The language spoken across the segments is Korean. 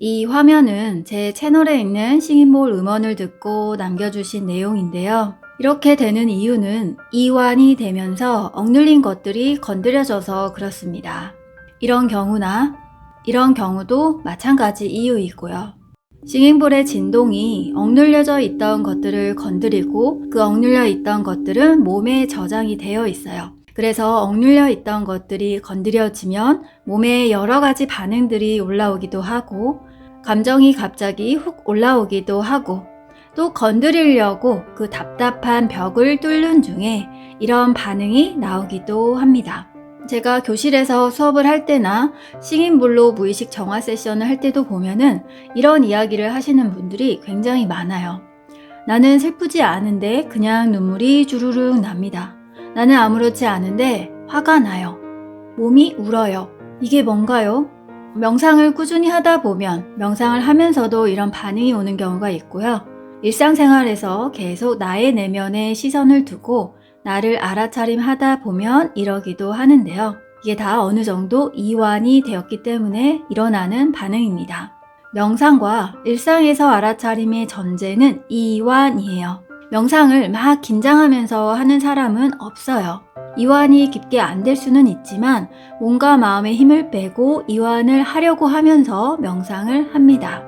이 화면은 제 채널에 있는 싱잉볼 음원을 듣고 남겨주신 내용인데요. 이렇게 되는 이유는 이완이 되면서 억눌린 것들이 건드려져서 그렇습니다. 이런 경우나 이런 경우도 마찬가지 이유이고요. 싱잉볼의 진동이 억눌려져 있던 것들을 건드리고 그 억눌려 있던 것들은 몸에 저장이 되어 있어요. 그래서 억눌려 있던 것들이 건드려지면 몸에 여러 가지 반응들이 올라오기도 하고 감정이 갑자기 훅 올라오기도 하고 또 건드리려고 그 답답한 벽을 뚫는 중에 이런 반응이 나오기도 합니다. 제가 교실에서 수업을 할 때나 싱잉볼로 무의식 정화 세션을 할 때도 보면은 이런 이야기를 하시는 분들이 굉장히 많아요. 나는 슬프지 않은데 그냥 눈물이 주르륵 납니다. 나는 아무렇지 않은데 화가 나요. 몸이 울어요. 이게 뭔가요? 명상을 꾸준히 하다 보면 명상을 하면서도 이런 반응이 오는 경우가 있고요. 일상생활에서 계속 나의 내면에 시선을 두고 나를 알아차림하다 보면 이러기도 하는데요. 이게 다 어느 정도 이완이 되었기 때문에 일어나는 반응입니다. 명상과 일상에서 알아차림의 전제는 이완이에요. 명상을 막 긴장하면서 하는 사람은 없어요. 이완이 깊게 안 될 수는 있지만 몸과 마음의 힘을 빼고 이완을 하려고 하면서 명상을 합니다.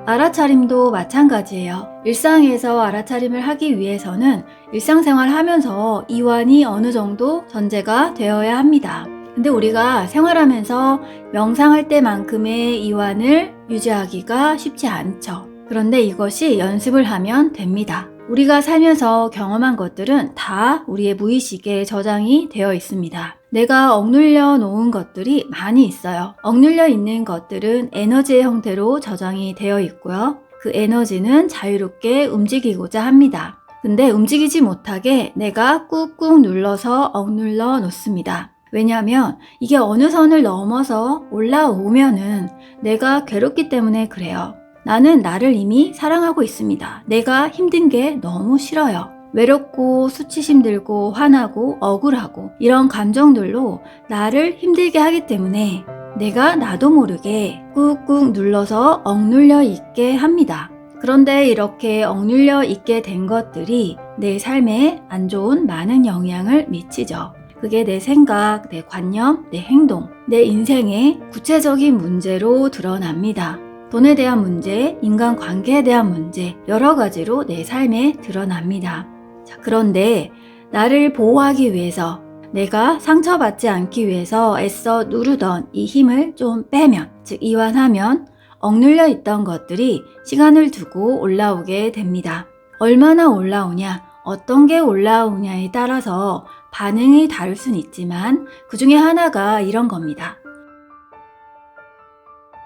알아차림도 마찬가지예요. 일상에서 알아차림을 하기 위해서는 일상생활 하면서 이완이 어느 정도 전제가 되어야 합니다. 근데 우리가 생활하면서 명상할 때만큼의 이완을 유지하기가 쉽지 않죠. 그런데 이것이 연습을 하면 됩니다. 우리가 살면서 경험한 것들은 다 우리의 무의식에 저장이 되어 있습니다. 내가 억눌려 놓은 것들이 많이 있어요. 억눌려 있는 것들은 에너지의 형태로 저장이 되어 있고요. 그 에너지는 자유롭게 움직이고자 합니다. 근데 움직이지 못하게 내가 꾹꾹 눌러서 억눌러 놓습니다. 왜냐하면 이게 어느 선을 넘어서 올라오면은 내가 괴롭기 때문에 그래요. 나는 나를 이미 사랑하고 있습니다. 내가 힘든 게 너무 싫어요. 외롭고 수치심 들고 화나고 억울하고 이런 감정들로 나를 힘들게 하기 때문에 내가 나도 모르게 꾹꾹 눌러서 억눌려 있게 합니다. 그런데 이렇게 억눌려 있게 된 것들이 내 삶에 안 좋은 많은 영향을 미치죠. 그게 내 생각, 내 관념, 내 행동, 내 인생의 구체적인 문제로 드러납니다. 돈에 대한 문제, 인간관계에 대한 문제, 여러 가지로 내 삶에 드러납니다. 자, 그런데 나를 보호하기 위해서 내가 상처받지 않기 위해서 애써 누르던 이 힘을 좀 빼면, 즉 이완하면 억눌려 있던 것들이 시간을 두고 올라오게 됩니다. 얼마나 올라오냐, 어떤 게 올라오냐에 따라서 반응이 다를 순 있지만 그 중에 하나가 이런 겁니다.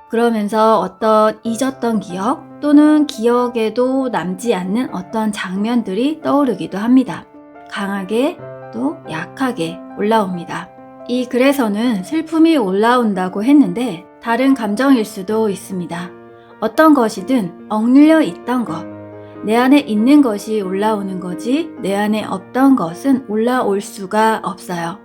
그러면서 어떤 잊었던 기억 또는 기억에도 남지 않는 어떤 장면들이 떠오르기도 합니다. 강하게 또 약하게 올라옵니다. 이 글에서는 슬픔이 올라온다고 했는데 다른 감정일 수도 있습니다. 어떤 것이든 억눌려 있던 것, 내 안에 있는 것이 올라오는 거지 내 안에 없던 것은 올라올 수가 없어요.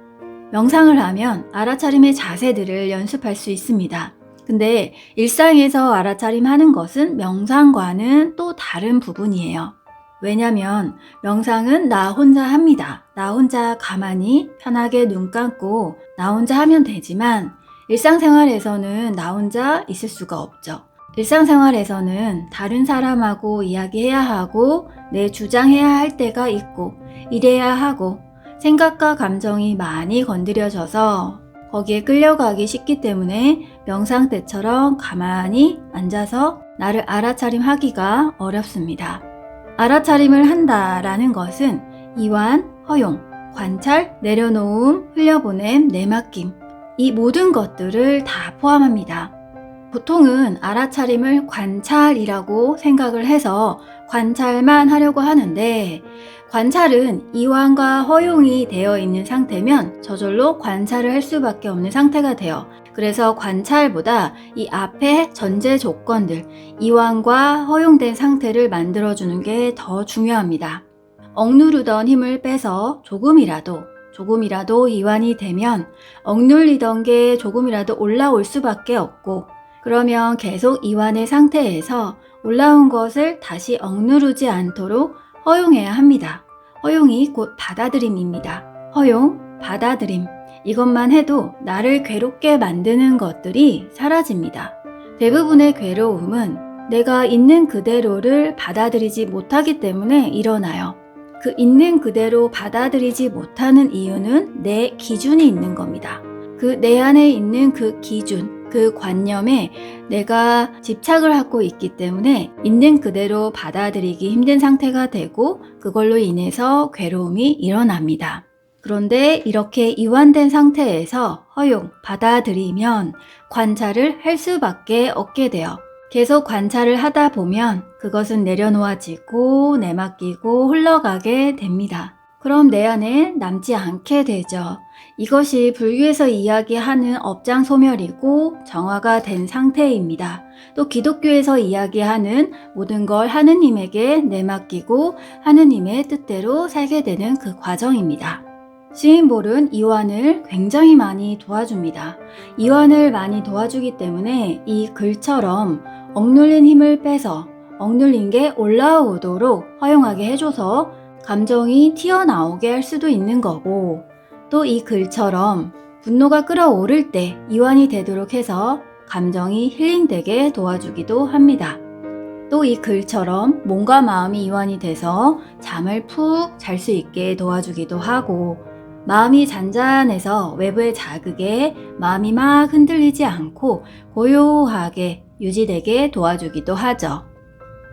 명상을 하면 알아차림의 자세들을 연습할 수 있습니다. 근데 일상에서 알아차림하는 것은 명상과는 또 다른 부분이에요. 왜냐면 명상은 나 혼자 합니다. 나 혼자 가만히 편하게 눈 감고 나 혼자 하면 되지만 일상생활에서는 나 혼자 있을 수가 없죠. 일상생활에서는 다른 사람하고 이야기해야 하고 내 주장해야 할 때가 있고 이래야 하고 생각과 감정이 많이 건드려져서 거기에 끌려가기 쉽기 때문에 명상 때처럼 가만히 앉아서 나를 알아차림하기가 어렵습니다. 알아차림을 한다라는 것은 이완, 허용, 관찰, 내려놓음, 흘려보냄, 내맡김 이 모든 것들을 다 포함합니다. 보통은 알아차림을 관찰이라고 생각을 해서 관찰만 하려고 하는데 관찰은 이완과 허용이 되어 있는 상태면 저절로 관찰을 할 수밖에 없는 상태가 돼요. 그래서 관찰보다 이 앞에 전제 조건들, 이완과 허용된 상태를 만들어주는 게 더 중요합니다. 억누르던 힘을 빼서 조금이라도 이완이 되면 억눌리던 게 조금이라도 올라올 수밖에 없고 그러면 계속 이완의 상태에서 올라온 것을 다시 억누르지 않도록 허용해야 합니다. 허용이 곧 받아들임입니다. 허용, 받아들임. 이것만 해도 나를 괴롭게 만드는 것들이 사라집니다. 대부분의 괴로움은 내가 있는 그대로를 받아들이지 못하기 때문에 일어나요. 그 있는 그대로 받아들이지 못하는 이유는 내 기준이 있는 겁니다. 그 내 안에 있는 그 기준, 그 관념에 내가 집착을 하고 있기 때문에 있는 그대로 받아들이기 힘든 상태가 되고 그걸로 인해서 괴로움이 일어납니다. 그런데 이렇게 이완된 상태에서 허용, 받아들이면 관찰을 할 수밖에 없게 돼요. 계속 관찰을 하다 보면 그것은 내려놓아지고 내맡기고 흘러가게 됩니다. 그럼 내 안에 남지 않게 되죠. 이것이 불교에서 이야기하는 업장소멸이고 정화가 된 상태입니다. 또 기독교에서 이야기하는 모든 걸 하느님에게 내맡기고 하느님의 뜻대로 살게 되는 그 과정입니다. 시인볼은 이완을 굉장히 많이 도와줍니다. 이완을 많이 도와주기 때문에 이 글처럼 억눌린 힘을 빼서 억눌린 게 올라오도록 허용하게 해줘서 감정이 튀어나오게 할 수도 있는 거고, 또 이 글처럼 분노가 끌어오를 때 이완이 되도록 해서 감정이 힐링되게 도와주기도 합니다. 또 이 글처럼 몸과 마음이 이완이 돼서 잠을 푹 잘 수 있게 도와주기도 하고, 마음이 잔잔해서 외부의 자극에 마음이 막 흔들리지 않고 고요하게 유지되게 도와주기도 하죠.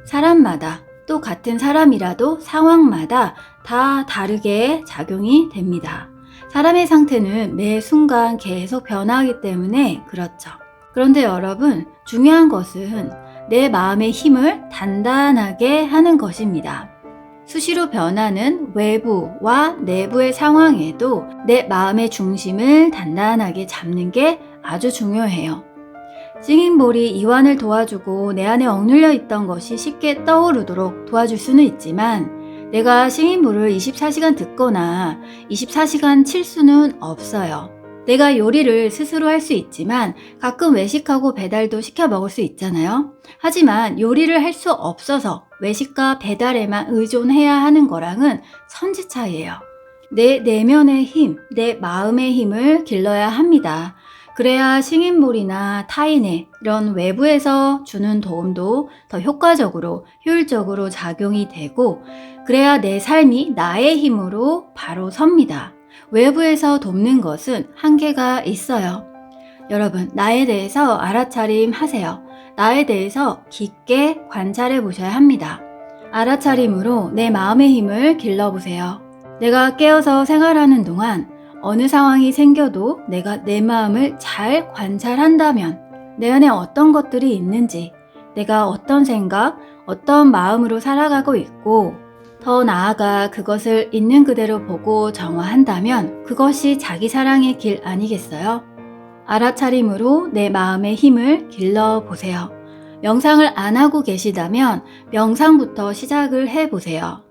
사람마다 또 같은 사람이라도 상황마다 다 다르게 작용이 됩니다. 사람의 상태는 매 순간 계속 변하기 때문에 그렇죠. 그런데 여러분, 중요한 것은 내 마음의 힘을 단단하게 하는 것입니다. 수시로 변하는 외부와 내부의 상황에도 내 마음의 중심을 단단하게 잡는 게 아주 중요해요. 싱잉볼이 이완을 도와주고 내 안에 억눌려 있던 것이 쉽게 떠오르도록 도와줄 수는 있지만 내가 싱잉볼을 24시간 듣거나 24시간 칠 수는 없어요. 내가 요리를 스스로 할 수 있지만 가끔 외식하고 배달도 시켜 먹을 수 있잖아요. 하지만 요리를 할 수 없어서 외식과 배달에만 의존해야 하는 거랑은 천지 차이예요. 내 내면의 힘, 내 마음의 힘을 길러야 합니다. 그래야 싱잉볼이나 타인의 이런 외부에서 주는 도움도 더 효과적으로, 효율적으로 작용이 되고, 그래야 내 삶이 나의 힘으로 바로 섭니다. 외부에서 돕는 것은 한계가 있어요. 여러분, 나에 대해서 알아차림 하세요. 나에 대해서 깊게 관찰해 보셔야 합니다. 알아차림으로 내 마음의 힘을 길러보세요. 내가 깨어서 생활하는 동안 어느 상황이 생겨도 내가 내 마음을 잘 관찰한다면 내 안에 어떤 것들이 있는지, 내가 어떤 생각, 어떤 마음으로 살아가고 있고, 더 나아가 그것을 있는 그대로 보고 정화한다면 그것이 자기 사랑의 길 아니겠어요? 알아차림으로 내 마음의 힘을 길러보세요. 명상을 안 하고 계시다면 명상부터 시작을 해보세요.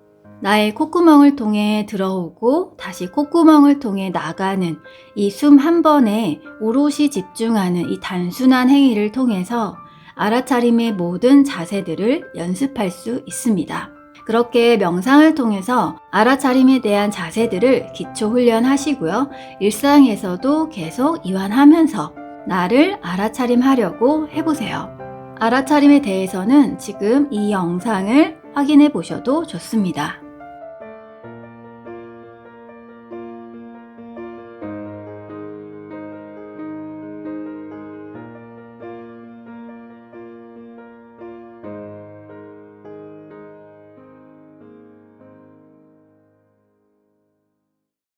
나의 콧구멍을 통해 들어오고 다시 콧구멍을 통해 나가는 이 숨 한 번에 오롯이 집중하는 이 단순한 행위를 통해서 알아차림의 모든 자세들을 연습할 수 있습니다. 그렇게 명상을 통해서 알아차림에 대한 자세들을 기초 훈련하시고요. 일상에서도 계속 이완하면서 나를 알아차림하려고 해보세요. 알아차림에 대해서는 지금 이 영상을 확인해 보셔도 좋습니다.